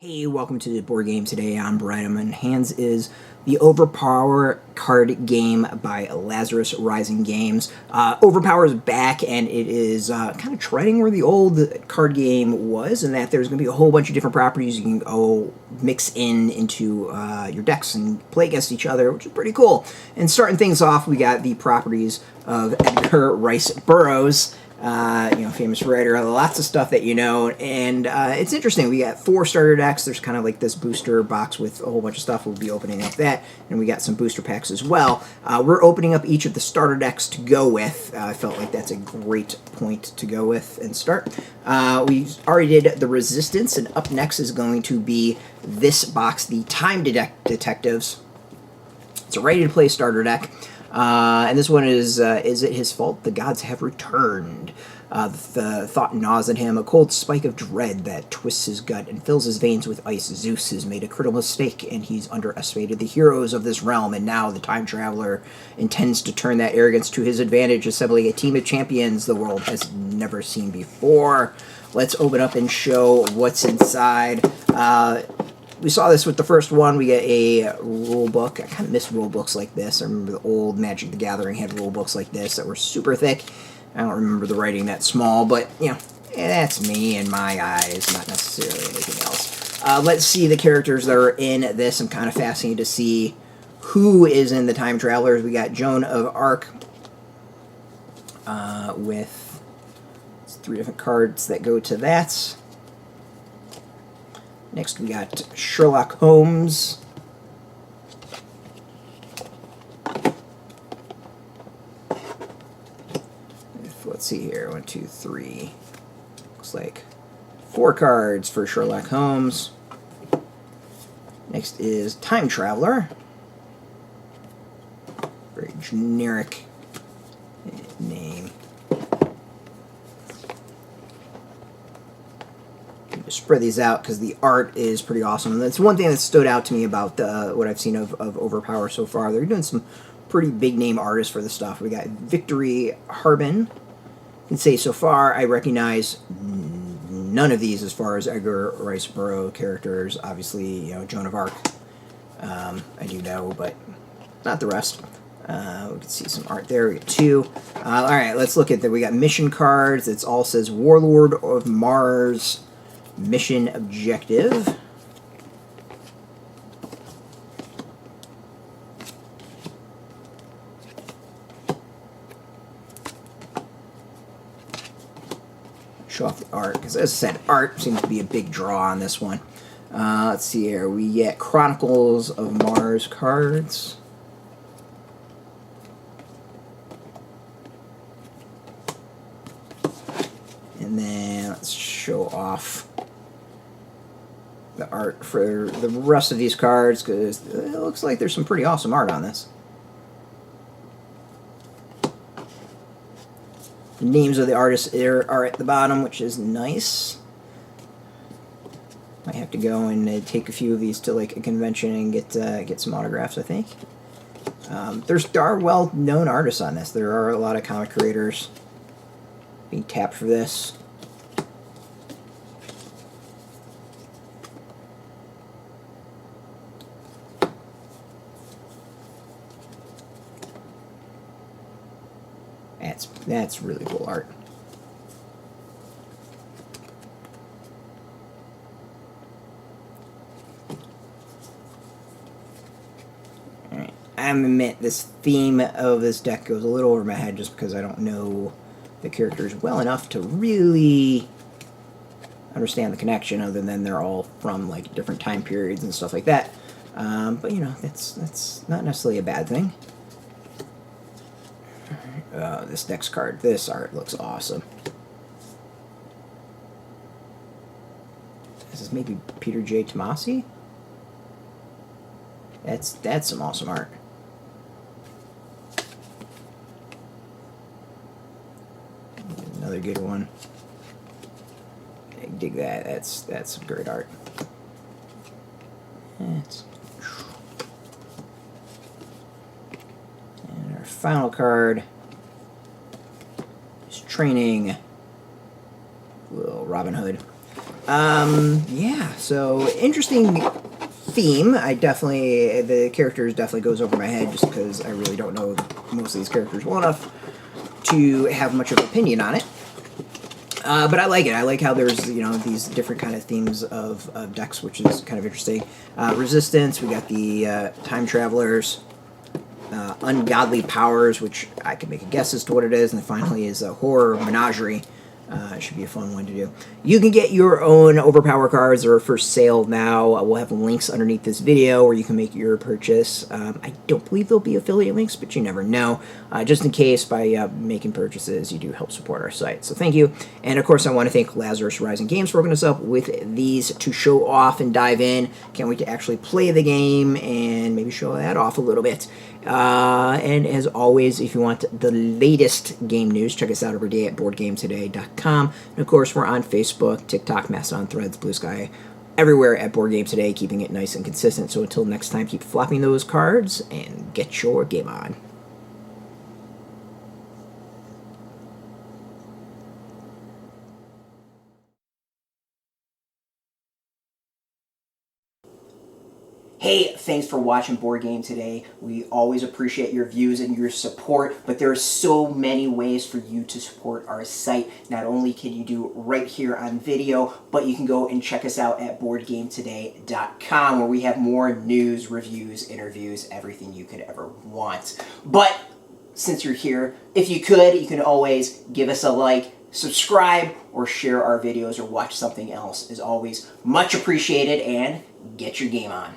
Hey, welcome to the board game today. I'm Brian, and hands is the OverPower card game by Lazarus Rising Games. OverPower is back, and it is kind of treading where the old card game was, in that there's going to be a whole bunch of different properties you can go mix into your decks and play against each other, which is pretty cool. And starting things off, we got the properties of Edgar Rice Burroughs. Famous writer, lots of stuff that you know, and it's interesting. We got 4 starter decks. There's kind of like this booster box with a whole bunch of stuff. We'll be opening up that, and we got some booster packs as well. We're opening up each of the starter decks to go with. I felt like that's a great point to go with and start. We already did the Resistance, and up next is going to be this box, the Time Detectives. It's a ready-to-play starter deck. And this one is it his fault? The gods have returned. The thought gnaws at him, a cold spike of dread that twists his gut and fills his veins with ice. Zeus has made a critical mistake, and he's underestimated the heroes of this realm, and now the time traveler intends to turn that arrogance to his advantage, assembling a team of champions the world has never seen before. Let's open up and show what's inside. We saw this with the first one. We get a rule book. I kind of miss rule books like this. I remember the old Magic the Gathering had rule books like this that were super thick. I don't remember the writing that small, but, that's me and my eyes, not necessarily anything else. Let's see the characters that are in this. I'm kind of fascinated to see who is in the Time Travelers. We got Joan of Arc with 3 different cards that go to that. Next, we got Sherlock Holmes. Let's see here. 1, 2, 3. Looks like 4 cards for Sherlock Holmes. Next is Time Traveler. Very generic name. Spread these out because the art is pretty awesome. And that's one thing that stood out to me about what I've seen of OverPower so far. They're doing some pretty big name artists for the stuff. We got Victory Harbin. I can say so far I recognize none of these as far as Edgar Rice Burroughs characters. Obviously, Joan of Arc I do know, but not the rest. We can see some art there. We got 2. All right, let's look at that. We got mission cards. It all says Warlord of Mars. Mission objective. Show off the art, because as I said, art seems to be a big draw on this one. Let's see here. We get Chronicles of Mars cards. And then let's show off the art for the rest of these cards, because it looks like there's some pretty awesome art on this. The names of the artists are at the bottom, which is nice. Might have to go and take a few of these to like a convention and get some autographs, I think. There are well-known artists on this. There are a lot of comic creators being tapped for this. That's really cool art. Alright, I admit this theme of this deck goes a little over my head just because I don't know the characters well enough to really understand the connection, other than they're all from like different time periods and stuff like that. But that's not necessarily a bad thing. This next card, this art looks awesome. This is maybe Peter J. Tomasi? That's some awesome art. Another good one. I dig that. That's some great art. And our final card. Training little Robin Hood. Yeah, so interesting theme. The characters definitely goes over my head just because I really don't know most of these characters well enough to have much of an opinion on it. But I like it. I like how there's, these different kind of themes of decks, which is kind of interesting. Resistance, we got the Time Travelers, Ungodly Powers, which I can make a guess as to what it is, and then finally is a Horror Menagerie. It should be a fun one to do. You can get your own OverPower cards. They're for sale now. We'll have links underneath this video where you can make your purchase. I don't believe there'll be affiliate links, but you never know. Just in case, by making purchases, you do help support our site. So thank you. And of course, I want to thank Lazarus Rising Games for hooking us up with these to show off and dive in. Can't wait to actually play the game and maybe show that off a little bit. And as always, if you want the latest game news, check us out every day at BoardGameToday.com. And of course, we're on Facebook, TikTok, Mastodon, Threads, Blue Sky, everywhere at Board Game Today, keeping it nice and consistent. So until next time, keep flopping those cards and get your game on. Hey, thanks for watching Board Game Today. We always appreciate your views and your support, but there are so many ways for you to support our site. Not only can you do it right here on video, but you can go and check us out at BoardGameToday.com, where we have more news, reviews, interviews, everything you could ever want. But since you're here, if you can always give us a like, subscribe, or share our videos or watch something else. Is always much appreciated, and get your game on.